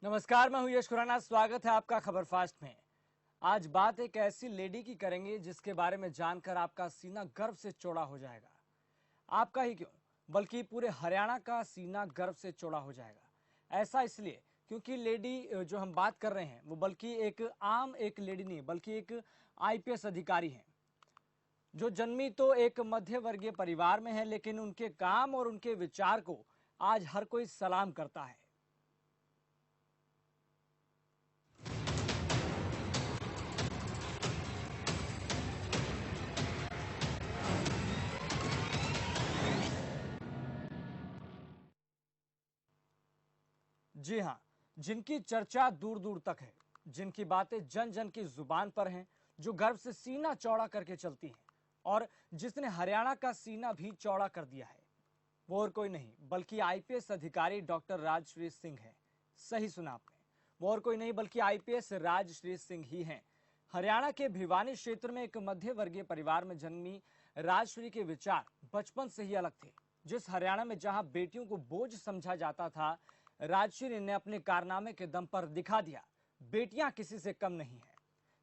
नमस्कार, मैं हूं यश खुराना। स्वागत है आपका खबर फास्ट में। आज बात एक ऐसी लेडी की करेंगे जिसके बारे में जानकर आपका सीना गर्व से चौड़ा हो जाएगा। आपका ही क्यों, बल्कि पूरे हरियाणा का सीना गर्व से चौड़ा हो जाएगा। ऐसा इसलिए क्योंकि लेडी जो हम बात कर रहे हैं वो बल्कि एक लेडी नहीं, बल्कि एक आईपीएस अधिकारी हैं, जो जन्मी तो एक मध्य वर्गीय परिवार में है, लेकिन उनके काम और उनके विचार को आज हर कोई सलाम करता है। जी हां, जिनकी चर्चा दूर दूर तक है, जिनकी बातें जन जन की जुबान पर हैं, जो गर्व से सीना चौड़ा करके चलती हैं और जिसने हरियाणा का सीना भी चौड़ा कर दिया है, वो और कोई नहीं बल्कि आईपीएस अधिकारी डॉक्टर राजश्री सिंह है। सही सुना आपने, वो और कोई नहीं बल्कि आईपीएस राजश्री सिंह ही हैं। हरियाणा के भिवानी क्षेत्र में एक मध्य वर्गीय परिवार में जन्मी राजश्री के विचार बचपन से ही अलग थे। जिस हरियाणा में जहां बेटियों को बोझ समझा जाता था, राजश्री ने अपने कारनामे के दम पर दिखा दिया बेटियां किसी से कम नहीं है।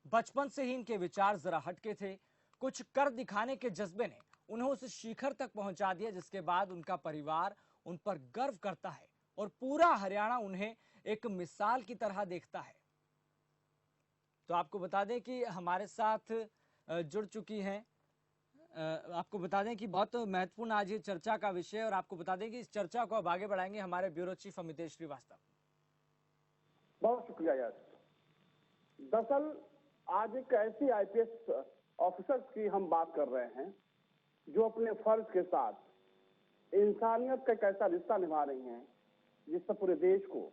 बचपन से ही इनके विचार जरा हटके थे। कुछ कर दिखाने के जज्बे ने उन्हें उस शिखर तक पहुंचा दिया जिसके बाद उनका परिवार उन पर गर्व करता है और पूरा हरियाणा उन्हें एक मिसाल की तरह देखता है। तो आपको बता दें कि हमारे साथ जुड़ चुकी हैं, आपको बता दें कि बहुत महत्वपूर्ण आज ये चर्चा का विषय है और आपको बता दें कि इस चर्चा को अब आगे बढ़ाएंगे हमारे ब्यूरो चीफ अमितेश श्रीवास्तव। बहुत शुक्रिया यार। दरअसल आज एक ऐसी आईपीएस ऑफिसर्स की हम बात कर रहे हैं जो अपने फर्ज के साथ इंसानियत का एक ऐसा रिश्ता निभा रही हैं जिससे पूरे देश को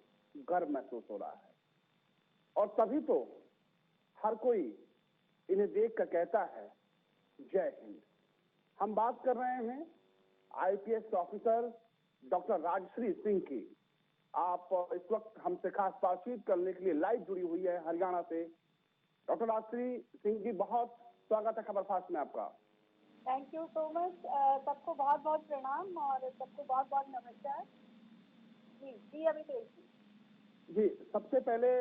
गर्व महसूस हो रहा है। और तभी तो हर कोई इन्हें देख कर कहता है जय हिंद। हम बात कर रहे हैं IPS officer doctor Rajshree Singh की। आप इस वक्त हमसे खास बातचीत करने के लिए लाइव जुड़ी हुई है हरियाणा से। डॉक्टर राजश्री सिंह जी, बहुत स्वागत है खबर फास्ट में आपका। Thank you so much. सबको बहुत बहुत प्रणाम और सबको बहुत बहुत नमस्कार। जी अमितेश जी, सबसे पहले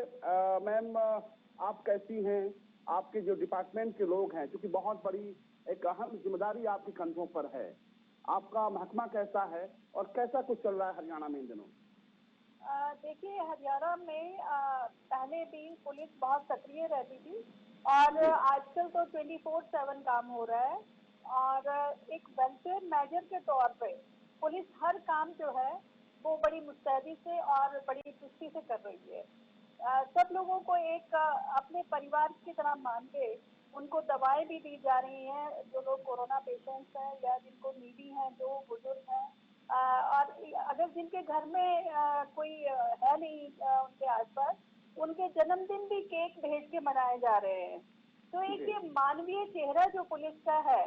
मैम, आप कैसी हैं? आपके जो डिपार्टमेंट के लोग हैं, क्योंकि बहुत बड़ी एक अहम जिम्मेदारी आपके कंधों पर है, आपका महकमा कैसा है और कैसा कुछ चल रहा है हरियाणा में इन दिनों? देखिए, हरियाणा में पहले भी पुलिस बहुत सक्रिय रहती थी और आजकल तो 24/7 काम हो रहा है। और एक वेलफेयर मेजर के तौर पे पुलिस हर काम जो है वो बड़ी मुस्तैदी से और बड़ी चुस्ती से कर रही है। सब लोगों को एक अपने परिवार की तरह मान के उनको दवाएं भी दी जा रही हैं, जो लोग कोरोना पेशेंट्स हैं या जिनको नीडी हैं, जो बुजुर्ग हैं। और अगर जिनके घर में कोई है नहीं उनके आसपास, उनके जन्मदिन भी केक भेज के मनाए जा रहे हैं। तो एक ये मानवीय चेहरा जो पुलिस का है,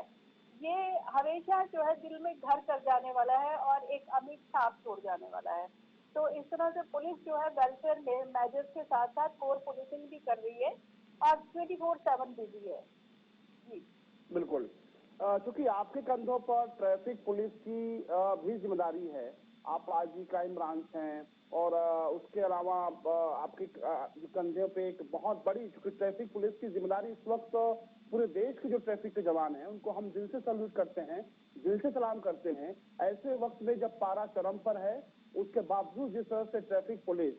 ये हमेशा जो है दिल में घर कर जाने वाला है और एक अमिट छाप छोड़ जाने वाला है। तो इस तरह से पुलिस जो है वेलफेयर मेजर्स के साथ साथ कोर पुलिसिंग भी कर रही है और 24/7 बिजी है। जी बिल्कुल। क्योंकि आपके कंधों पर ट्रैफिक पुलिस की भी जिम्मेदारी है। आप आईजी क्राइम ब्रांच हैं और उसके अलावा आपके कंधे पे एक बहुत बड़ी, क्योंकि ट्रैफिक पुलिस की जिम्मेदारी इस वक्त पूरे देश के जो ट्रैफिक के जवान हैं उनको हम दिल से सल्यूट करते हैं, दिल से सलाम करते हैं। ऐसे वक्त में जब पारा चरम पर है, उसके बावजूद जिस तरह से ट्रैफिक पुलिस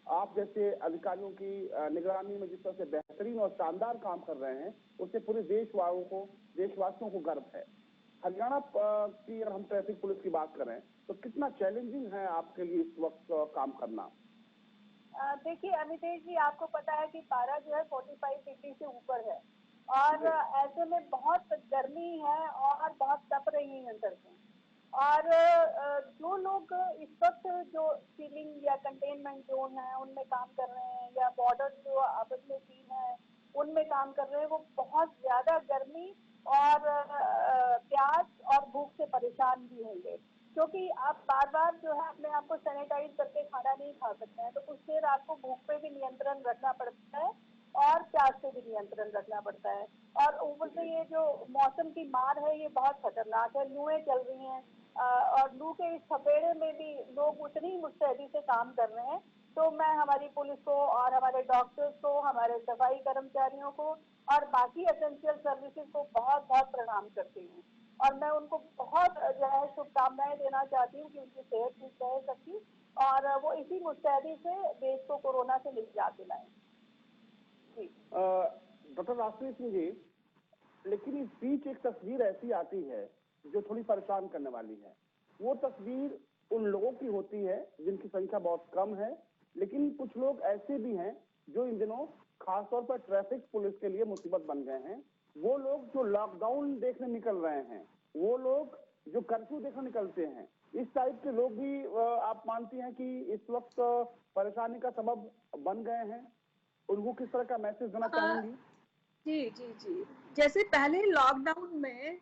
आप जैसे अधिकारियों की निगरानी में जिस तरह से बेहतरीन और शानदार काम कर रहे हैं, उससे पूरे देशवासियों को गर्व है। हरियाणा की अगर हम ट्रैफिक पुलिस की बात करें तो कितना चैलेंजिंग है आपके लिए इस वक्त काम करना? देखिए अमितेश जी, आपको पता है कि पारा जो है 45 डिग्री से ऊपर है और ऐसे में बहुत गर्मी है और बहुत तप रही है सड़कें। और जो लोग इस वक्त जो सीलिंग या कंटेनमेंट जोन है उनमें काम कर रहे हैं या बॉर्डर जो आपस में सीन है उनमें काम कर रहे हैं, वो बहुत ज्यादा गर्मी और प्यास और भूख से परेशान भी होंगे, क्योंकि आप बार बार जो है अपने आप को सैनिटाइज करके खाना नहीं खा सकते हैं। तो कुछ देर आपको भूख पे भी नियंत्रण रखना पड़ता है और प्यास पे भी नियंत्रण रखना पड़ता है। और ऊपर से ये जो मौसम की मार है ये बहुत खतरनाक है, लूएं चल रही हैं और लू के इस थपेड़े में भी लोग उतनी मुस्तैदी से काम कर रहे हैं तो मैं हमारी पुलिस को और हमारे डॉक्टर्स को, हमारे सफाई कर्मचारियों को और बाकी एसेंशियल सर्विसेज को बहुत बहुत प्रणाम करती हूँ। और मैं उनको बहुत जो है शुभकामनाएं देना चाहती हूँ कि उनकी सेहत ठीक रहे सबकी, और वो इसी मुस्तैदी से देश को कोरोना से निजात दिलाएं। जी डॉक्टर राष्ट्रीय सिंह जी, लेकिन इस बीच एक तस्वीर ऐसी आती है जो थोड़ी परेशान करने वाली है। वो तस्वीर उन लोगों की होती है जिनकी संख्या बहुत कम है, लेकिन कुछ लोग ऐसे भी हैं जो इन दिनों खासतौर पर ट्रैफिक पुलिस के लिए मुसीबत बन गए हैं। वो लोग जो लॉकडाउन देखने निकल रहे हैं, वो लोग जो कर्फ्यू देखने निकलते हैं, इस टाइप के लोग भी आप मानती हैं कि इस वक्त परेशानी का सबब बन गए हैं? उनको किस तरह का मैसेज देना चाहेंगी? जी जी जी, जैसे पहले लॉकडाउन में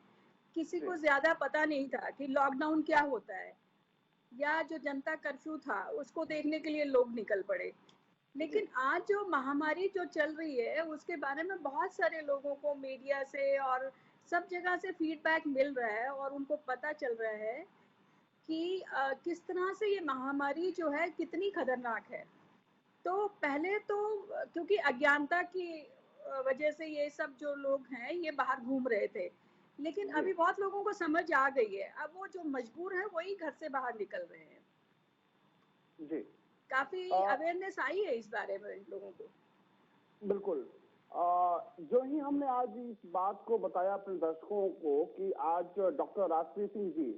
किसी को ज्यादा पता नहीं था कि लॉकडाउन क्या होता है, या जो जनता कर्फ्यू था उसको देखने के लिए लोग निकल पड़े। लेकिन आज जो महामारी जो चल रही है उसके बारे में बहुत सारे लोगों को मीडिया से और सब जगह से फीडबैक मिल रहा है, और उनको पता चल रहा है कि किस तरह से ये महामारी जो है कितनी खतरनाक है। तो पहले तो क्योंकि अज्ञानता की वजह से ये सब जो लोग हैं ये बाहर घूम रहे थे, लेकिन अभी बहुत लोगों को समझ आ गई है। अब वो जो मजबूर है वही घर से बाहर निकल रहे हैं। जी, काफी अवेयरनेस आई है इस बारे में लोगों को। बिल्कुल। जो ही हमने आज इस बात को बताया अपने दर्शकों को कि आज डॉक्टर राष्ट्रीय सिंह जी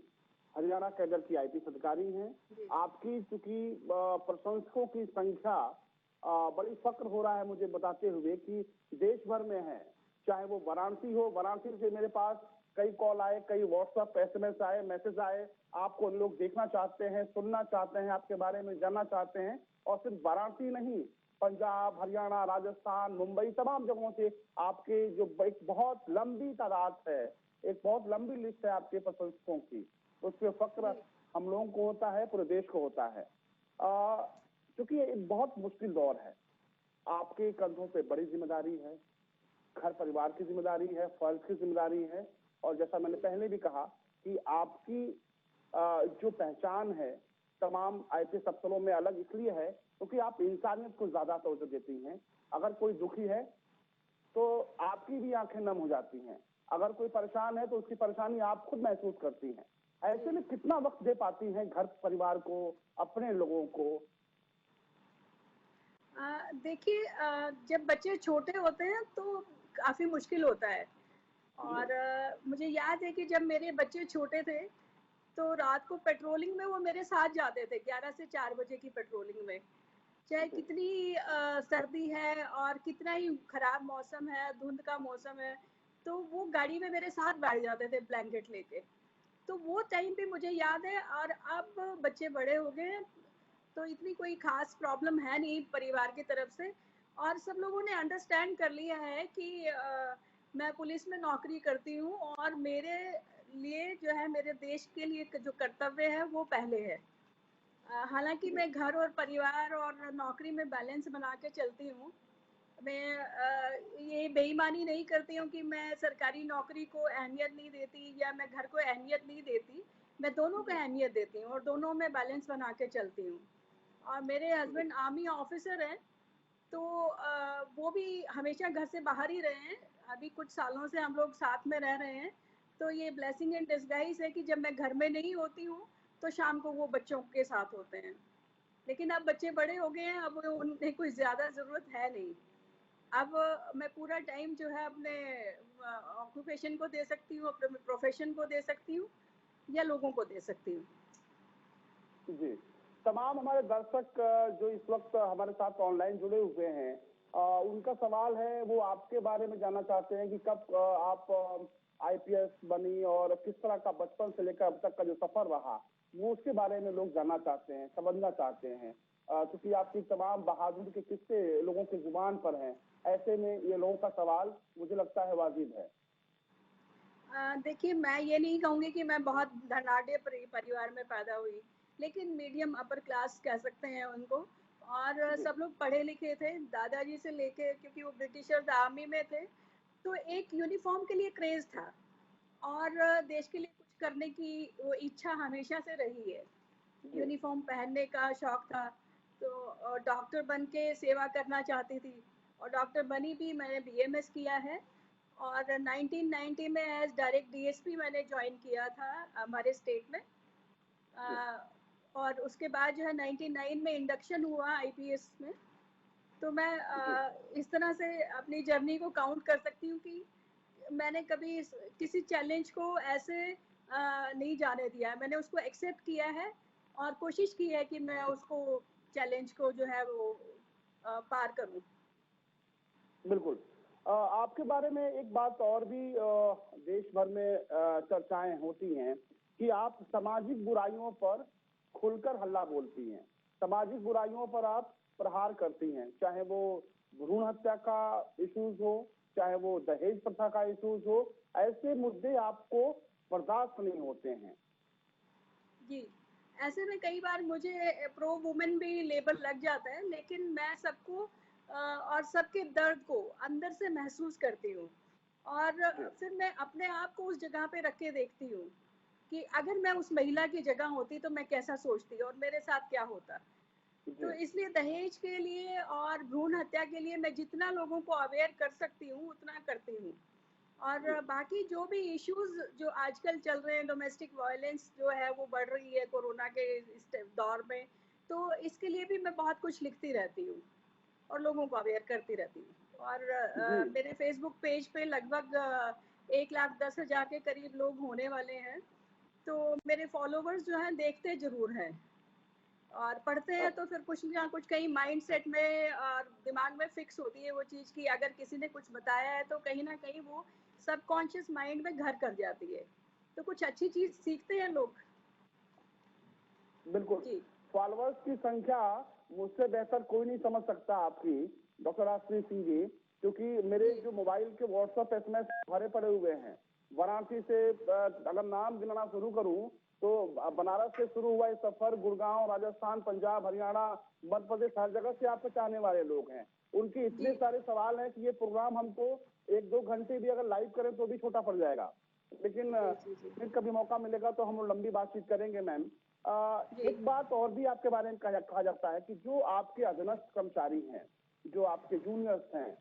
हरियाणा कैडर की आईपीएस अधिकारी हैं, आपकी चूंकि प्रशंसकों की संख्या बड़ी फक्र हो रहा है मुझे बताते हुए कि देश भर में है, चाहे वो वाराणसी हो। वाराणसी से मेरे पास कई कॉल आए, कई व्हाट्सएप एसएमएस आए, मैसेज आए, आपको लोग देखना चाहते हैं, सुनना चाहते हैं, आपके बारे में जानना चाहते हैं। और सिर्फ वाराणसी नहीं, पंजाब, हरियाणा, राजस्थान, मुंबई, तमाम जगहों से आपके जो एक बहुत लंबी तादाद है, एक बहुत लंबी लिस्ट है आपके प्रशंसकों की, उस पर फक्र हम लोगों को होता है, पूरे देश को होता है। क्योंकि ये एक बहुत मुश्किल दौर है, आपके कंधों पे बड़ी जिम्मेदारी है, घर परिवार की जिम्मेदारी है, फर्ज की जिम्मेदारी है। और जैसा मैंने पहले भी कहा कि आपकी जो पहचान है तमाम आईपीएस अफसरों में अलग इसलिए है क्योंकि आप इंसानियत को ज्यादा तवज्जो देती हैं। अगर कोई दुखी है तो आपकी भी आंखें नम हो जाती हैं, अगर कोई परेशान है तो उसकी परेशानी आप खुद महसूस करती हैं। ऐसे में कितना वक्त दे पाती हैं घर परिवार को, अपने लोगों को? देखिए, जब बच्चे छोटे होते हैं तो काफी मुश्किल होता है। और मुझे याद है कि जब मेरे बच्चे छोटे थे तो रात को पेट्रोलिंग में वो मेरे साथ जाते थे, 11 से 4 बजे की पेट्रोलिंग में। चाहे कितनी सर्दी है और कितना ही खराब मौसम है, धुंध का मौसम है, तो वो गाड़ी में मेरे साथ बैठ जाते थे ब्लैंकेट लेके। तो वो टाइम पे मुझे याद है। और अब बच्चे बड़े हो गए हैं तो इतनी कोई खास प्रॉब्लम है नहीं परिवार की तरफ से, और सब लोगों ने अंडरस्टैंड कर लिया है कि मैं पुलिस में नौकरी करती हूँ और मेरे लिए जो है, मेरे देश के लिए जो कर्तव्य है वो पहले है। हालांकि मैं घर और परिवार और नौकरी में बैलेंस बना के चलती हूँ। मैं ये बेईमानी नहीं करती हूँ कि मैं सरकारी नौकरी को अहमियत नहीं देती या मैं घर को अहमियत नहीं देती। मैं दोनों को अहमियत देती हूँ और दोनों में बैलेंस बना के चलती हूँ। और मेरे हस्बैंड आर्मी ऑफिसर हैं, तो वो भी हमेशा घर से बाहर ही रहे हैं। अभी कुछ सालों से हम लोग साथ में रह रहे हैं, तो ये ब्लेसिंग इन डिस्गाइज है कि जब मैं घर में नहीं होती हूँ तो शाम को वो बच्चों के साथ होते हैं। लेकिन अब बच्चे बड़े हो गए हैं, अब उन्हें कोई ज़्यादा ज़रूरत है नहीं। अब मैं पूरा टाइम जो है अपने ऑक्यूपेशन को दे सकती हूँ, अपने प्रोफेशन को दे सकती हूँ या लोगों को दे सकती हूँ। जी, तमाम हमारे दर्शक जो इस वक्त हमारे साथ ऑनलाइन जुड़े हुए हैं, उनका सवाल है, वो आपके बारे में जानना चाहते हैं कि कब आप आईपीएस बनी और किस तरह का बचपन से लेकर अब तक का जो सफर रहा, वो उसके बारे में लोग जानना चाहते हैं, समझना चाहते हैं। क्योंकि आपकी तमाम बहादुरी के किस्से लोगों की जुबान पर हैं, ऐसे में ये लोगों का सवाल मुझे लगता है वाजिब है। देखिए, मैं ये नहीं कहूँगी कि मैं बहुत धनाढ़ परिवार में पैदा हुई, लेकिन मीडियम अपर क्लास कह सकते हैं उनको। और सब लोग पढ़े लिखे थे, दादाजी से लेके, क्योंकि वो ब्रिटिशर्स आर्मी में थे, तो एक यूनिफॉर्म के लिए क्रेज था और देश के लिए कुछ करने की वो इच्छा हमेशा से रही है। यूनिफॉर्म पहनने का शौक था। तो डॉक्टर बन के सेवा करना चाहती थी और डॉक्टर बनी भी। मैंने बीएमएस किया है और 1990 में एज डायरेक्ट डीएसपी मैंने ज्वाइन किया था हमारे स्टेट में। और उसके बाद जो है 99 में इंडक्शन हुआ आईपीएस में। तो मैं इस तरह से अपनी जर्नी को काउंट कर सकती हूँ कि मैंने कभी किसी चैलेंज को ऐसे नहीं जाने दिया है। मैंने उसको एक्सेप्ट किया है और कोशिश की है कि मैं उसको चैलेंज को जो है वो पार करूं। बिल्कुल। आपके बारे में एक बात और भी देश भर में चर्चाएं होती हैं कि आप सामाजिक बुराइयों पर खुलकर हल्ला बोलती हैं, सामाजिक बुराइयों पर आप प्रहार करती हैं, चाहे वो भ्रूण हत्या का इश्यूज हो, चाहे वो दहेज प्रथा का इश्यूज हो, ऐसे मुद्दे आपको बर्दाश्त नहीं होते हैं। जी, ऐसे में कई बार मुझे प्रो वुमेन भी लेबल लग जाता है, लेकिन मैं सबको और सबके दर्द को अंदर से महसूस करती हूँ और फिर मैं अपने आप को उस जगह पे रख के देखती हूँ कि अगर मैं उस महिला की जगह होती तो मैं कैसा सोचती और मेरे साथ क्या होता। तो इसलिए दहेज के लिए और भ्रूण हत्या के लिए मैं जितना लोगों को अवेयर कर सकती हूँ उतना करती हूँ। और बाकी जो भी इश्यूज जो आजकल चल रहे हैं, डोमेस्टिक वायलेंस जो है वो बढ़ रही है कोरोना के इस दौर में, तो इसके लिए भी मैं बहुत कुछ लिखती रहती हूँ और लोगों को अवेयर करती रहती हूँ। और मेरे फेसबुक पेज पे लगभग 1,10,000 के करीब लोग होने वाले हैं। तो मेरे फॉलोवर्स जो हैं देखते जरूर हैं और पढ़ते हैं, तो फिर कुछ ना कुछ कहीं माइंड सेट में और दिमाग में फिक्स होती है वो चीज़ कि अगर किसी ने कुछ बताया है तो कहीं ना कहीं वो सबकॉन्शियस माइंड में घर कर जाती है, तो कुछ अच्छी चीज़ सीखते हैं लोग। बिल्कुल। फॉलोअर्स की संख्या मुझसे बेहतर कोई नहीं समझ सकता आपकी, डॉक्टर राजश्री सिंह जी, क्योंकि मेरे जो मोबाइल के व्हाट्सएप एसएमएस भरे पड़े हुए हैं। वाराणसी से अगर नाम गिनना शुरू करूं तो बनारस से शुरू हुआ ये सफर, गुड़गांव, राजस्थान, पंजाब, हरियाणा, मध्य प्रदेश, हर जगह से आपके चाहने वाले लोग हैं। उनके इतने सारे सवाल हैं कि ये प्रोग्राम हमको 1-2 घंटे भी अगर लाइव करें तो भी छोटा पड़ जाएगा, लेकिन फिर कभी मौका मिलेगा तो हम लंबी बातचीत करेंगे। मैम, एक बात और भी आपके बारे में कहा जाता है कि जो आपके अधीनस्थ कर्मचारी हैं, जो आपके जूनियर्स हैं,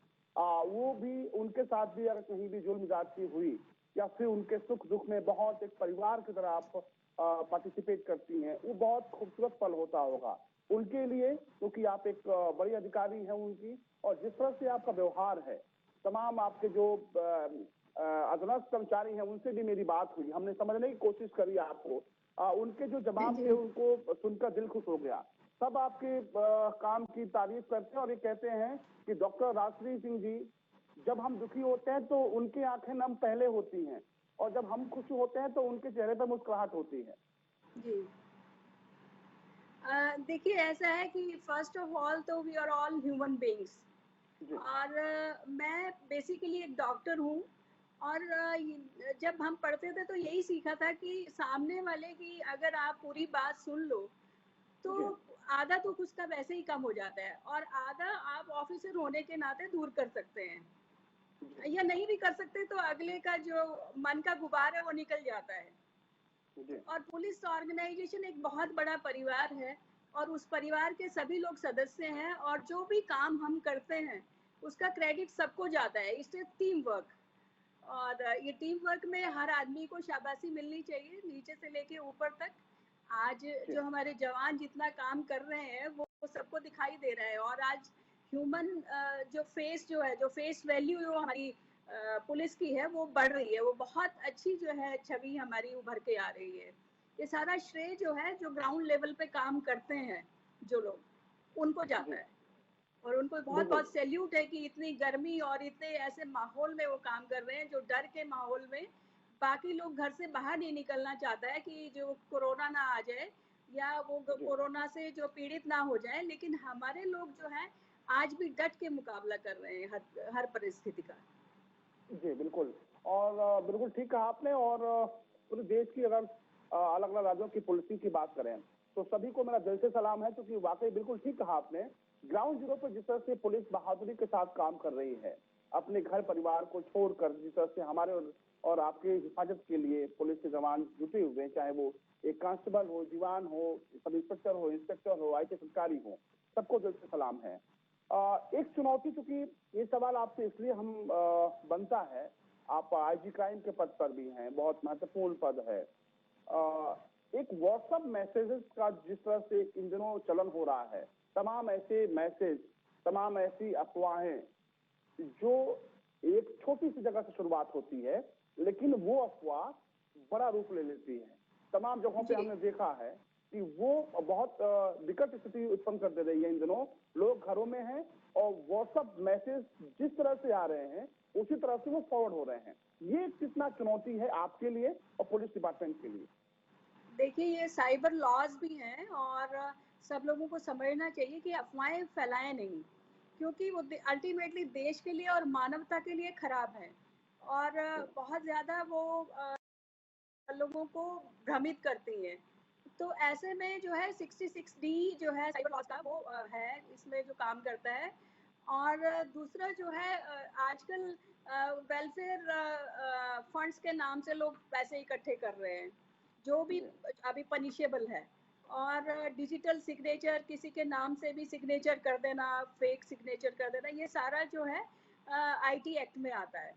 वो भी, उनके साथ भी अगर कहीं भी जुल्म ज्यादती हुई या फिर उनके सुख दुख में बहुत एक परिवार की तरह आप पार्टिसिपेट करती हैं, वो बहुत खूबसूरत पल होता होगा उनके लिए, क्योंकि आप एक बड़ी अधिकारी हैं उनकी, और जिस तरह से आपका व्यवहार है, तमाम आपके जो अधीनस्थ कर्मचारी हैं उनसे भी मेरी बात हुई, हमने समझने की कोशिश करी आपको, उनके जो जवाब थे उनको सुनकर दिल खुश हो गया। सब आपके काम की तारीफ करते हैं और ये कहते हैं कि डॉक्टर राजश्री सिंह जी, जब हम दुखी होते हैं तो उनकी आंखें नम पहले होती हैं और जब हम खुश होते हैं तो उनके चेहरे पर मुस्कुराहट होती है। जी, देखिए ऐसा है कि फर्स्ट ऑफ ऑल तो we are all human beings और मैं बेसिकली एक डॉक्टर हूँ और जब हम पढ़ते थे तो यही सीखा था कि सामने वाले की अगर आप पूरी बात सुन लो तो आधा तो उसका वैसे ही कम हो जाता है और आधा आप ऑफिसर होने के नाते दूर कर सकते हैं, या नहीं भी कर सकते तो अगले का जो मन का गुबार है वो निकल जाता है। और पुलिस ऑर्गेनाइजेशन एक बहुत बड़ा परिवार है और उस परिवार के सभी लोग सदस्य हैं और जो भी काम हम करते हैं उसका क्रेडिट सबको जाता है। इससे टीम वर्क, और ये टीम वर्क में हर आदमी को शाबाशी मिलनी चाहिए नीचे से लेके ऊपर तक। आज जो हमारे जवान जितना काम कर रहे हैं वो सबको दिखाई दे रहा है और आज ह्यूमन जो फेस जो फेस वैल्यू जो हमारी पुलिस की है वो बढ़ रही है, वो बहुत अच्छी जो है छवि हमारी उभर के आ रही है। ये सारा श्रेय जो है जो ग्राउंड लेवल पे काम करते हैं जो लोग, उनको जाता है और उनको बहुत बहुत सैल्यूट है कि इतनी गर्मी और इतने ऐसे माहौल में वो काम कर रहे हैं जो डर के माहौल में बाकी लोग घर से बाहर नहीं निकलना चाहता है कि जो कोरोना ना आ जाए या वो कोरोना से जो पीड़ित ना हो जाए, लेकिन हमारे लोग जो हैं आज भी डट के मुकाबला कर रहे हैं हर परिस्थिति का। जी बिल्कुल, और बिल्कुल ठीक कहा आपने। और पूरे देश की अगर अलग अलग राज्यों की पुलिसिंग की बात करें तो सभी को मेरा दिल से सलाम है, क्योंकि वाकई बिल्कुल ठीक कहा आपने। ग्राउंड जीरो पर जिस तरह से पुलिस बहादुरी के साथ काम कर रही है, अपने घर परिवार को छोड़कर, जिस तरह से हमारे और आपके हिफाजत के लिए पुलिस के जवान जुटे हुए हैं, चाहे वो एक कांस्टेबल हो, जवान हो, सब इंस्पेक्टर हो, आई टी अधिकारी हो, सबको दिल से सलाम है। एक चुनौती, चूंकि ये सवाल आपसे इसलिए हम बनता है, आप आईजी क्राइम के पद पर भी हैं, बहुत महत्वपूर्ण पद है। एक व्हाट्सएप मैसेजेस का जिस तरह से इन दिनों चलन हो रहा है, तमाम ऐसे मैसेज, तमाम ऐसी अफवाहें जो एक छोटी सी जगह से शुरुआत होती है, लेकिन वो अफवाह बड़ा रूप ले लेती है। तमाम जगहों पे हमने देखा है कि वो बहुत विकट स्थिति उत्पन्न कर दे रही है। इन दिनों लोग घरों में हैं और व्हाट्सएप मैसेज जिस तरह से आ रहे हैं उसी तरह से वो फॉरवर्ड हो रहे हैं। ये कितना चुनौती है आपके लिए और पुलिस डिपार्टमेंट के लिए? देखिए, ये साइबर लॉज भी हैं और सब लोगों को समझना चाहिए कि अफवाहें फैलाएं नहीं, क्योंकि वो अल्टीमेटली देश के लिए और मानवता के लिए खराब है और बहुत ज़्यादा वो लोगों को भ्रमित करती हैं। तो ऐसे में जो है 66D जो है साइबर लॉज का, वो है इसमें जो काम करता है। और दूसरा जो है आजकल वेलफेयर फंड्स के नाम से लोग पैसे इकट्ठे कर रहे हैं, जो भी अभी पनिशेबल है। और डिजिटल सिग्नेचर, किसी के नाम से भी सिग्नेचर कर देना, फेक सिग्नेचर कर देना, ये सारा जो है आईटी एक्ट में आता है।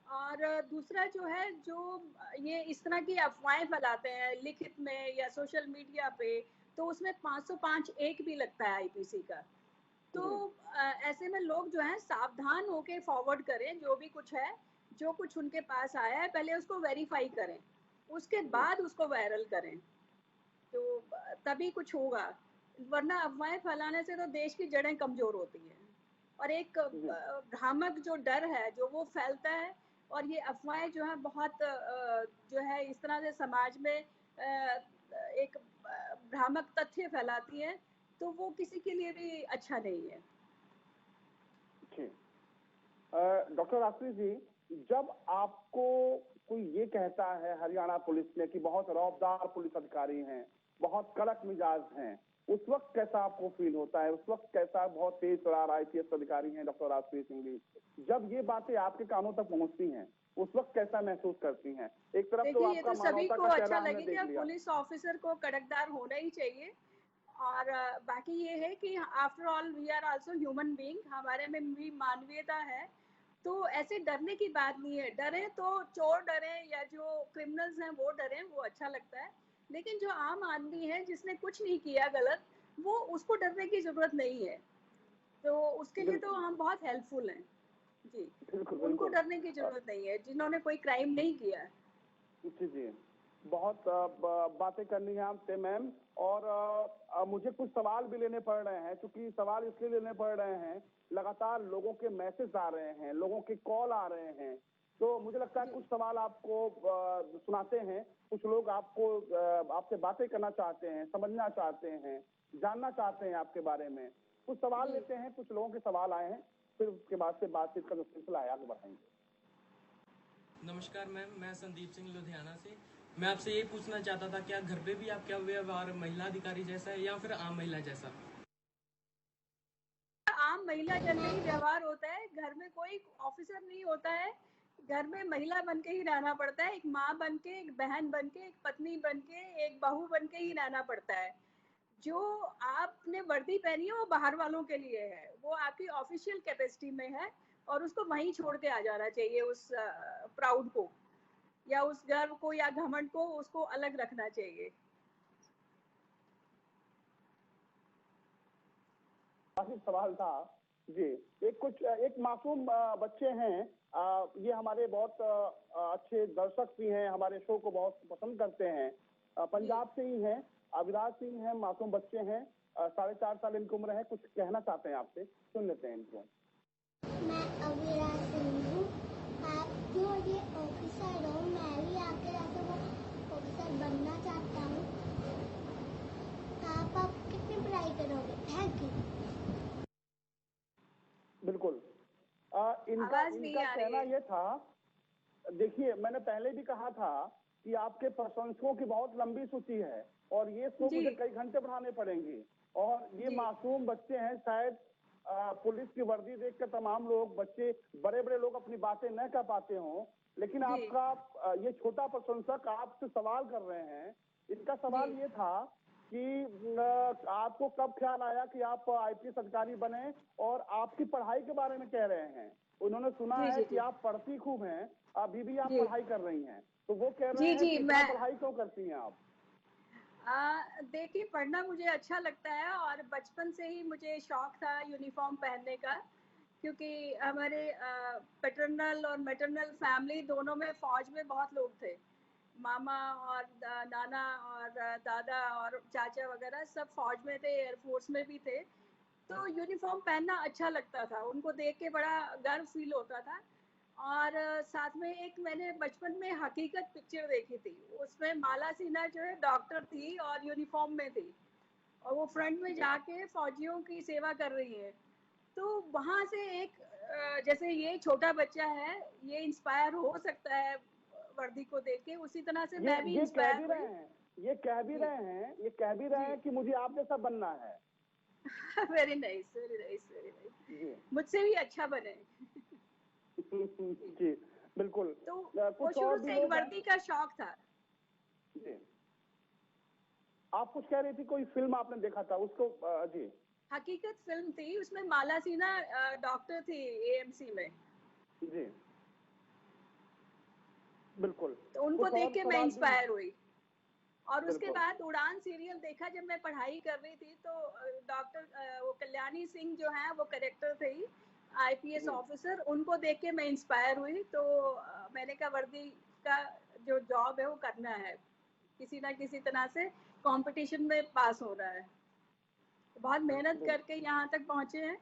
और दूसरा जो है, जो ये इस तरह की अफवाहें फैलाते हैं लिखित में या सोशल मीडिया पे, तो उसमें 505 एक भी लगता है आईपीसी का। तो ऐसे में लोग जो है सावधान होके फॉरवर्ड करें, जो भी कुछ है, जो कुछ उनके पास आया है, पहले उसको वेरीफाई करें, उसके बाद उसको वायरल करें, तो तभी कुछ होगा। वरना अफवाहें फैलाने से तो देश की जड़ें कमजोर होती हैं। और एक भ्रामक जो डर है जो वो फैलता है, और ये अफवाहें जो है बहुत जो है इस तरह से समाज में एक भ्रामक तथ्य फैलाती है, तो वो किसी के लिए भी अच्छा नहीं है। डॉक्टर आशीष जी, जब आपको कोई ये कहता है हरियाणा पुलिस में कि बहुत रौबदार पुलिस अधिकारी हैं, बहुत कड़क मिजाज हैं, उस वक्त कैसा आपको फील होता है? उस वक्त कैसा, बहुत तेज तर्रार आईपीएस अधिकारी हैं डॉक्टर आशीष सिंह जी, जब ये बातें आपके कानों तक पहुंचती हैं उस वक्त कैसा महसूस करती हैं? एक तरफ तो देखिए, ये आपका तो सभी मानवता को का अच्छा चेहरा हमने देख लगेगा, लिया। पुलिस ऑफिसर को कड़कदार होना ही चाहिए। और बाकी ये है कि after all we are also human being, हमारे में भी मानवीयता है। तो ऐसे डरने की बात नहीं है। डरे तो चोर डरे या जो क्रिमिनल्स हैं वो डरे, वो अच्छा लगता है। लेकिन जो आम आदमी है जिसने कुछ नहीं किया गलत, वो उसको डरने की जरूरत नहीं है। तो उसके लिए तो हम बहुत हेल्पफुल हैं जी। उनको डरने की जरूरत नहीं है जिन्होंने कोई क्राइम नहीं किया है। जी जी, बहुत बातें करनी है आपसे मैम, और मुझे कुछ सवाल भी लेने पड़ रहे हैं। क्योंकि सवाल इसलिए लेने पड़ रहे हैं, लगातार लोगों के मैसेज आ रहे हैं, लोगों के कॉल आ रहे हैं, तो मुझे लगता है कुछ सवाल आपको सुनाते हैं। कुछ लोग आपको आपसे बातें करना चाहते हैं, समझना चाहते हैं, जानना चाहते हैं आपके बारे में। कुछ सवाल लेते हैं, कुछ लोगों के सवाल आए हैं, फिर उसके बाद से बातचीत का जो सिलसिला है आगे बढ़ाएंगे। नमस्कार मैम, मैं संदीप सिंह लुधियाना से। मैं आपसे ये पूछना चाहता था, क्या घर पे भी आपका व्यवहार महिला अधिकारी जैसा है या फिर आम महिला जैसा? आम महिला जैसे ही व्यवहार होता है, घर में कोई ऑफिसर नहीं होता है। घर में महिला बन के ही रहना पड़ता है, एक माँ बन के, एक बहन बन के, एक पत्नी बन के, एक बहू बन के ही रहना पड़ता है। जो आपने वर्दी पहनी है वो बाहर वालों के लिए है, वो आपकी ऑफिशियल कैपेसिटी में है, और उसको वहीं छोड़ के आ जाना चाहिए। उस प्राउड को या उस गर्व को या घमंड को, उसको अलग रखना चाहिए। सवाल था जी, एक मासूम बच्चे हैं, ये हमारे बहुत अच्छे दर्शक भी हैं, हमारे शो को बहुत पसंद करते हैं, पंजाब से ही हैं, अविराज सिंह हैं, मासूम बच्चे हैं, 4.5 साल इनकी उम्र है, कुछ कहना चाहते हैं आपसे, सुन लेते हैं इनको। मैं अविराज सिंह हूँ, आप जो ये ऑफिसर हो, मैं भी आपके जैसे वो ऑफिसर बनना चाहता हूँ। आप कितनी पढ़ाई करोगे? Thank you. बिल्कुल, इनका कहना यह था, देखिए मैंने पहले भी कहा था कि आपके प्रशंसकों की बहुत लंबी सूची है और ये शो मुझे कई घंटे बढ़ाने पड़ेंगे। और ये मासूम बच्चे हैं, शायद पुलिस की वर्दी देखकर तमाम लोग, बच्चे, बड़े बड़े लोग अपनी बातें न कह पाते हों, लेकिन आपका ये छोटा प्रशंसक आपसे सवाल कर रहे हैं। इसका सवाल ये था कि आपको कब ख्याल आया कि आप आईपीएस अधिकारी बने, और आपकी पढ़ाई के बारे में कह रहे हैं, उन्होंने सुना जी है जी कि जी आप पढ़ती खूब हैं, अभी भी आप जी पढ़ाई कर रही हैं, तो वो कह रहे जी हैं जी कि इतना मैं पढ़ाई क्यों करती हैं आप? देखिए, पढ़ना मुझे अच्छा लगता है और बचपन से ही मुझे शौक था यूनिफॉर्म पहनने का, क्योंकि हमारे पैटर्नल और मैटरनल फैमिली दोनों में फौज में बहुत लोग थे। मामा और नाना और दादा और चाचा वगैरह सब फौज में थे, एयरफोर्स में भी थे। तो यूनिफॉर्म पहनना अच्छा लगता था, उनको देख के बड़ा गर्व फील होता था। और साथ में एक मैंने बचपन में हकीकत पिक्चर देखी थी, उसमें माला सिन्हा जो है डॉक्टर थी और यूनिफॉर्म में थी, और वो फ्रंट में जाके फौजियों की सेवा कर रही है। तो वहां से एक जैसे ये छोटा बच्चा है, ये इंस्पायर हो सकता है वर्दी को देख के, उसी तरह से मैं भी ये कह इंस्पायर भी हुई। रहे हैं, ये कह भी जी रहे हैं, ये कह भी रहे जी हैं कि मुझे आप जैसा बनना है। Very nice, very nice, very nice. जी। मुझसे भी अच्छा बने। जी। जी, बिल्कुल। तो वो कुछ शुरू और भी से एक लोग हैं। वर्दी का शौक था। जी, आप कुछ कह रही थी, कोई फिल्म आपने देखा था उसको? जी हकीकत फिल्म थी, उसमें माला सिन्हा डॉक्टर थी एएमसी में। जी, बिल्कुल। तो उनको कुछ देख और के मैं सवाल भी हैं। इंस्पायर हुई। और उसके बिल्कुल। बाद उड़ान सीरियल देखा जब मैं पढ़ाई कर रही थी, तो डॉक्टर वो कल्याणी सिंह जो है वो करेक्टर थे, आईपीएस जी ऑफिसर, उनको देख के मैं इंस्पायर हुई। तो मैंने कहा वर्दी का जो जॉब है वो करना है, किसी ना किसी तरह से कंपटीशन में पास हो रहा है। तो बहुत मेहनत बिल, करके यहाँ तक पहुंचे हैं।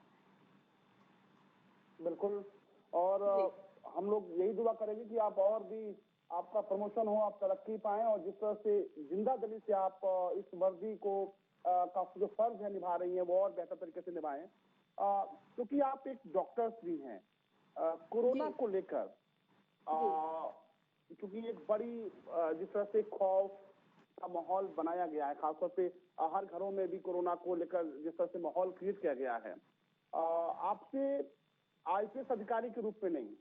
बिल्कुल। और जी हम लोग यही दुआ करेंगे कि आप और भी, आपका प्रमोशन हो, आप तरक्की पाएं, और जिस तरह से जिंदा दिली से आप इस वर्दी को का जो फर्ज है निभा रही हैं, वो और बेहतर तरीके से निभाएं। क्योंकि आप एक डॉक्टर्स भी हैं। जी कोरोना को लेकर जी क्योंकि एक बड़ी जिस तरह से खौफ का माहौल बनाया गया है, खासतौर पे हर घरों में भी कोरोना को लेकर जिस तरह से माहौल क्रिएट किया गया है, आपसे आईपीएस अधिकारी के रूप में नहीं,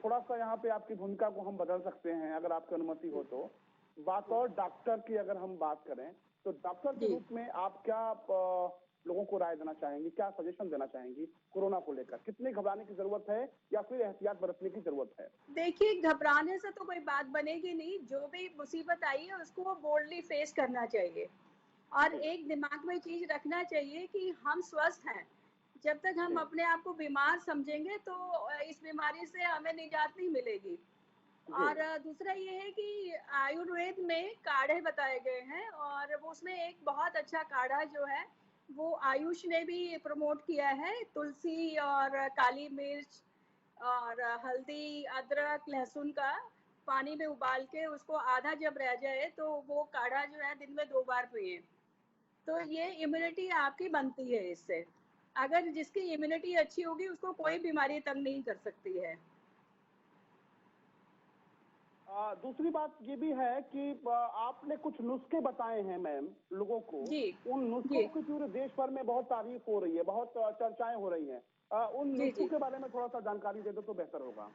थोड़ा सा यहाँ पे आपकी भूमिका को हम बदल सकते हैं, अगर आपकी अनुमति हो तो। बात और डॉक्टर की अगर हम बात करें, तो डॉक्टर के जी रूप में आप क्या लोगों को राय देना चाहेंगी, क्या सजेशन देना चाहेंगी कोरोना को लेकर? कितने घबराने की जरूरत है, या फिर एहतियात बरतने की जरूरत है? देखिए, घबराने से तो कोई बात बनेगी नहीं। जो भी मुसीबत आई है उसको बोल्डली फेस करना चाहिए। और जी एक दिमाग में चीज रखना चाहिए कि हम स्वस्थ हैं। जब तक हम जी अपने आप को बीमार समझेंगे तो इस बीमारी से हमें निजात नहीं मिलेगी। जी और दूसरा ये है कि आयुर्वेद में काढ़े बताए गए हैं, और वो उसमें एक बहुत अच्छा काढ़ा जो है वो आयुष ने भी प्रमोट किया है। तुलसी और काली मिर्च और हल्दी, अदरक, लहसुन का पानी में उबाल के उसको आधा जब रह जाए तो वो काढ़ा जो है दिन में 2 बार पिए। तो ये इम्यूनिटी आपकी बनती है इससे। अगर जिसकी इम्यूनिटी अच्छी होगी उसको कोई बीमारी तंग नहीं कर सकती है। दूसरी बात ये भी है कि आपने कुछ नुस्खे बताए हैं मैम लोगों को। जी उन नुस्खों जी की पूरे देश भर में बहुत तारीफ हो रही है, बहुत चर्चाएं हो रही हैं। उन जी नुस्खों जी के बारे में थोड़ा सा जानकारी दे दो तो बेहतर होगा।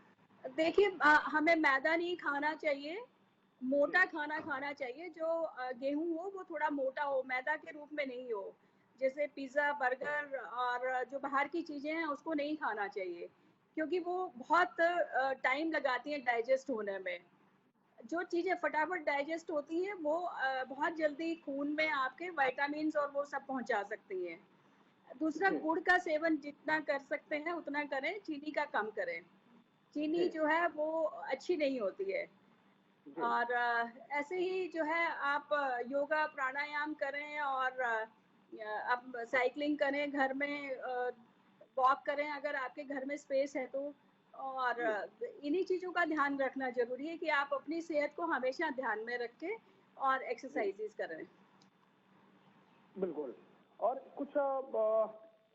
देखिए, हमें मैदा नहीं खाना चाहिए, जी मोटा खाना खाना चाहिए। जो गेहूं हो वो थोड़ा मोटा हो, मैदा के रूप में नहीं हो। जैसे पिज्ज़ा, बर्गर और जो बाहर की चीज़ें हैं उसको नहीं खाना चाहिए, क्योंकि वो बहुत टाइम लगाती हैं डाइजेस्ट होने में। जो चीज़ें फटाफट डाइजेस्ट होती हैं वो बहुत जल्दी खून में आपके विटामिन्स और वो सब पहुंचा सकती हैं। दूसरा, जी गुड़ का सेवन जितना कर सकते हैं उतना करें, चीनी का कम करें। चीनी जी जो है वो अच्छी नहीं होती है। जी और ऐसे ही जो है आप योगा प्राणायाम करें, और आप साइकिलिंग करें, घर में वॉक करें अगर आपके घर में स्पेस है तो। और जी इन्हीं चीज़ों का ध्यान रखना ज़रूरी है कि आप अपनी सेहत को हमेशा ध्यान में रखें और जी एक्सरसाइजेज करें। बिल्कुल। और कुछ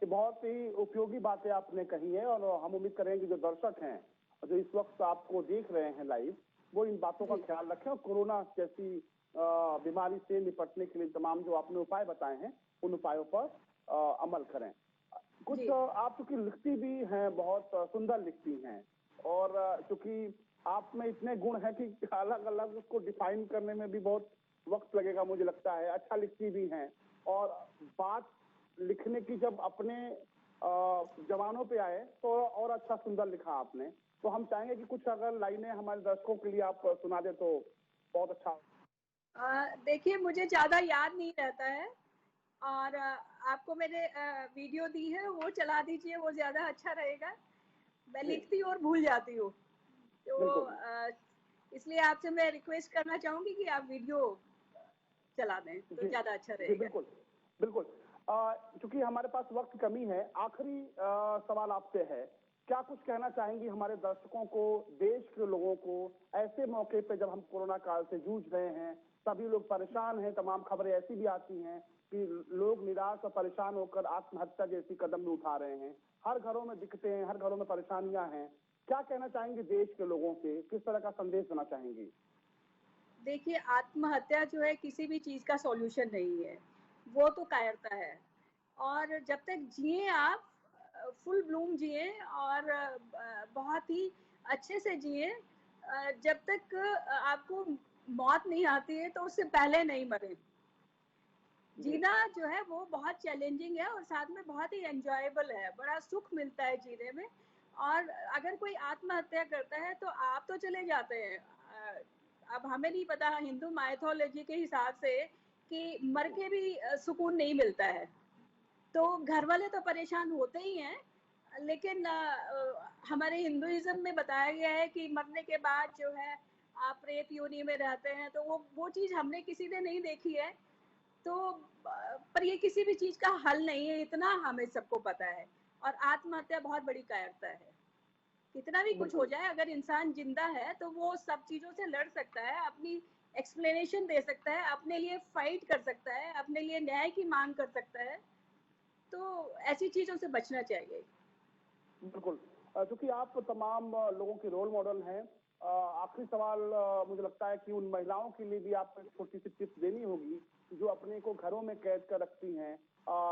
बहुत ही उपयोगी बातें आपने कही है, और हम उम्मीद करेंगे कि जो दर्शक हैं जो इस वक्त आपको देख रहे हैं लाइव, वो इन बातों का जी ख्याल रखें, और कोरोना जैसी बीमारी से निपटने के लिए तमाम जो आपने उपाय बताए हैं उन उपायों पर अमल करें। कुछ जी आप चूंकि लिखती भी हैं, बहुत सुंदर लिखती हैं, और चूंकि आप में इतने गुण हैं कि अलग अलग उसको डिफाइन करने में भी बहुत वक्त लगेगा मुझे लगता है। अच्छा लिखती भी हैं और बात लिखने की जब अपने जवानों पे आए तो और अच्छा सुंदर लिखा आपने। तो हम चाहेंगे कि कुछ अगर लाइनें हमारे दर्शकों के लिए आप सुना दे तो बहुत अच्छा। देखिए, मुझे ज़्यादा याद नहीं रहता है और आपको मैंने वीडियो दी है, वो चला दीजिए, वो ज़्यादा अच्छा रहेगा। मैं जी लिखती हूँ और भूल जाती हूँ, तो बिल्कुल इसलिए आपसे मैं रिक्वेस्ट करना चाहूँगी कि आप वीडियो चला दें, तो जी ज़्यादा अच्छा जी रहेगा। बिल्कुल बिल्कुल। चूंकि हमारे पास वक्त की कमी है, आखिरी सवाल आपसे है, क्या कुछ कहना चाहेंगी हमारे दर्शकों को, देश के लोगों को, ऐसे मौके पे जब हम कोरोना काल से जूझ रहे हैं, सभी लोग परेशान हैं, तमाम खबरें ऐसी भी आती हैं कि लोग निराश और परेशान होकर आत्महत्या जैसी कदम भी उठा रहे हैं, हर घरों में दिक्कतें हैं, हर घरों में परेशानियां हैं, क्या कहना चाहेंगे देश के लोगों से, किस तरह का संदेश देना चाहेंगी? देखिए, आत्महत्या जो है किसी भी चीज़ का सॉल्यूशन नहीं है, वो तो कायरता है। और जब तक जिए आप, फुल ब्लूम जिए और बहुत ही अच्छे से जिए, जब तक आपको मौत नहीं आती है तो उससे पहले नहीं मरें। जी जीना जो है वो बहुत चैलेंजिंग है और साथ में बहुत ही एंजॉयबल है, बड़ा सुख मिलता है जीने में। और अगर कोई आत्महत्या करता है तो आप तो चले जाते हैं, अब हमें नहीं पता हिंदू माइथोलॉजी के हिसाब से कि मर के भी सुकून नहीं मिलता है, तो घर वाले तो परेशान होते ही हैं। लेकिन हमारे हिंदुइज्म में बताया गया है कि मरने के बाद जो है आप प्रेत योनि में रहते हैं, तो वो चीज़ हमने किसी ने नहीं देखी है। तो पर ये किसी भी चीज़ का हल नहीं है, इतना हमें सबको पता है। और आत्महत्या बहुत बड़ी कायरता है। कितना भी कुछ हो बिल्कुल जाए, अगर इंसान जिंदा है तो वो सब चीज़ों से लड़ सकता है, अपनी एक्सप्लेनेशन दे सकता है, अपने लिए फाइट कर सकता है, अपने लिए न्याय की मांग कर सकता है। तो ऐसी चीज़ों से बचना चाहिए। बिल्कुल। चूंकि आप तमाम लोगों के रोल मॉडल हैं, आखिरी सवाल मुझे लगता है कि उन महिलाओं के लिए भी आपको एक छोटी सी टिप्स देनी होगी जो अपने को घरों में कैद कर रखती हैं।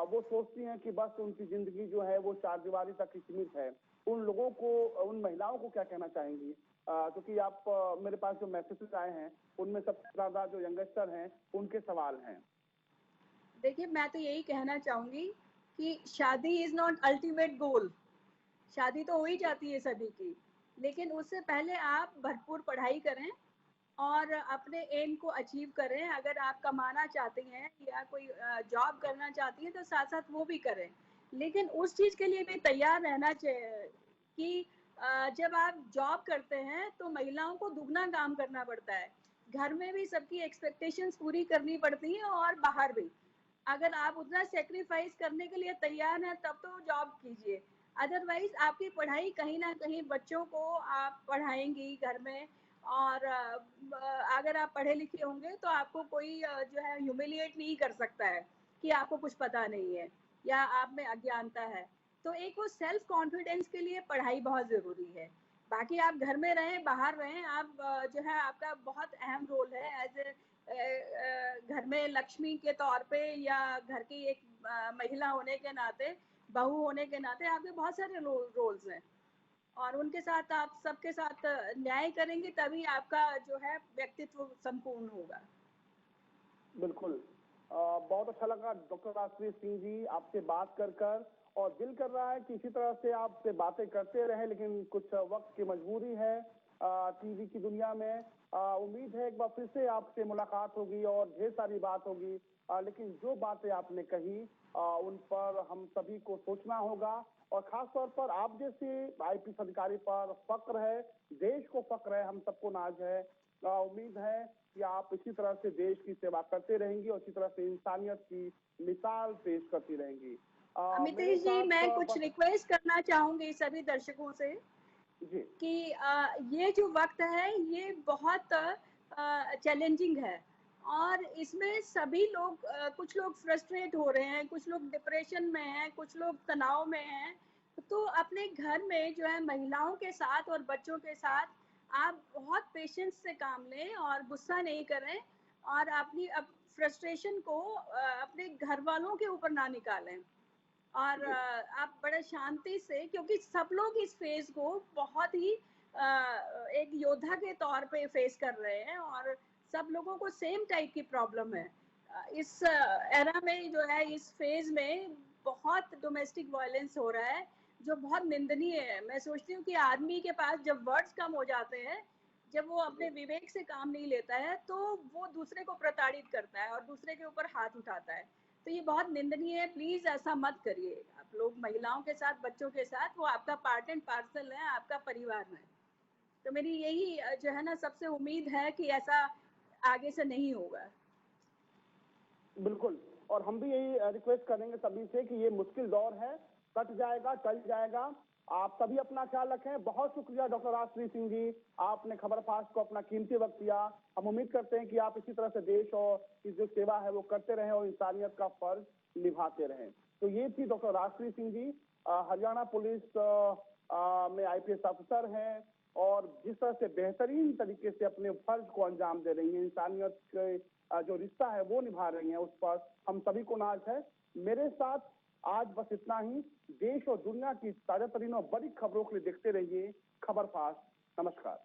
वो सोचती हैं कि बस उनकी जिंदगी जो है वो चारदीवारी तक ही सीमित है। उन लोगों को, उन महिलाओं को क्या कहना चाहेंगी? क्योंकि आप मेरे पास जो मैसेजेस आए हैं उनमें सबसे ज्यादा जो यंगस्टर हैं उनके सवाल हैं। देखिए, मैं तो यही कहना चाहूँगी कि शादी इज़ नॉट अल्टीमेट गोल। शादी तो हो ही जाती है सभी की, लेकिन उससे पहले आप भरपूर पढ़ाई करें और अपने एम को अचीव करें। अगर आप कमाना चाहती हैं या कोई जॉब करना चाहती हैं तो साथ साथ वो भी करें, लेकिन उस चीज़ के लिए भी तैयार रहना चाहिए कि जब आप जॉब करते हैं तो महिलाओं को दुगना काम करना पड़ता है। घर में भी सबकी एक्सपेक्टेशंस पूरी करनी पड़ती हैं और बाहर भी। अगर आप उतना सेक्रीफाइस करने के लिए तैयार हैं तब तो जॉब कीजिए, अदरवाइज आपकी पढ़ाई कहीं ना कहीं बच्चों को आप पढ़ाएंगी घर में। और अगर आप पढ़े लिखे होंगे तो आपको कोई जो है ह्यूमिलिएट नहीं कर सकता है कि आपको कुछ पता नहीं है या आप में अज्ञानता है। तो एक वो सेल्फ कॉन्फिडेंस के लिए पढ़ाई बहुत ज़रूरी है। बाकी आप घर में रहें बाहर रहें, आप जो है आपका बहुत अहम रोल है एज ए घर में लक्ष्मी के तौर पे या घर की एक महिला होने के नाते, बहू होने के नाते आपके बहुत सारे रोल्स हैं और उनके साथ आप सबके साथ न्याय करेंगे तभी आपका जो है व्यक्तित्व संपूर्ण होगा। बिल्कुल। बहुत अच्छा लगा डॉक्टर राजश्री सिंह जी आपसे बात कर और दिल कर रहा है कि इसी तरह से आपसे बातें करते रहे, लेकिन कुछ वक्त की मजबूरी है टीवी की दुनिया में। उम्मीद है एक बार फिर से आपसे मुलाकात होगी और ढेर सारी बात होगी। लेकिन जो बातें आपने कही उन पर हम सभी को सोचना होगा और खास तौर पर आप जैसे आईपीएस अधिकारी पर फक्र है, देश को फक्र है, हम सबको नाज है। उम्मीद है कि आप इसी तरह से देश की सेवा करते रहेंगी और इसी तरह से इंसानियत की मिसाल पेश करती रहेंगी। मेरे अमितेश जी, साथ मैं कुछ बस रिक्वेस्ट करना चाहूंगी सभी दर्शकों से जी कि ये जो वक्त है ये बहुत चैलेंजिंग है और इसमें सभी लोग, कुछ लोग फ्रस्ट्रेट हो रहे हैं, कुछ लोग डिप्रेशन में हैं, कुछ लोग तनाव में हैं। तो अपने घर में जो है महिलाओं के साथ और बच्चों के साथ आप बहुत पेशेंस से काम लें और गुस्सा नहीं करें और अपनी फ्रस्ट्रेशन को अपने घर वालों के ऊपर ना निकालें। और जी आप बड़े शांति से, क्योंकि सब लोग इस फेज को बहुत ही एक योद्धा के तौर पे फेस कर रहे हैं और सब लोगों को सेम टाइप की प्रॉब्लम है। इस एरा में जो है, इस फेज में बहुत डोमेस्टिक वायलेंस हो रहा है जो बहुत निंदनीय है। मैं सोचती हूँ कि आदमी के पास जब वर्ड्स कम हो जाते हैं, जब वो अपने विवेक से काम नहीं लेता है, तो वो दूसरे को प्रताड़ित करता है और दूसरे के ऊपर हाथ उठाता है। तो ये बहुत निंदनीय है। प्लीज ऐसा मत करिए आप लोग, महिलाओं के साथ, बच्चों के साथ। वो आपका पार्ट एंड पार्सल है, आपका परिवार है। तो मेरी यही जो है ना सबसे उम्मीद है कि ऐसा आगे से नहीं होगा। बिल्कुल, और हम भी यही रिक्वेस्ट करेंगे सभी से कि ये मुश्किल दौर है, कट जाएगा, टल जाएगा। आप सभी अपना ख्याल रखें। बहुत शुक्रिया डॉक्टर राजश्री सिंह जी, आपने खबर फास्ट को अपना कीमती वक्त दिया। हम उम्मीद करते हैं कि आप इसी तरह से देश और की जो सेवा है वो करते रहें और इंसानियत का फर्ज निभाते रहें। तो ये थी डॉक्टर राजश्री सिंह जी, हरियाणा पुलिस में IPS ऑफिसर हैं और जिस तरह से बेहतरीन तरीके से अपने फर्ज को अंजाम दे रही हैं, इंसानियत के जो रिश्ता है वो निभा रही हैं, उस पर हम सभी को नाज है। मेरे साथ आज बस इतना ही। देश और दुनिया की ताजा तरीन और बड़ी खबरों के लिए देखते रहिए खबर फास्ट। नमस्कार।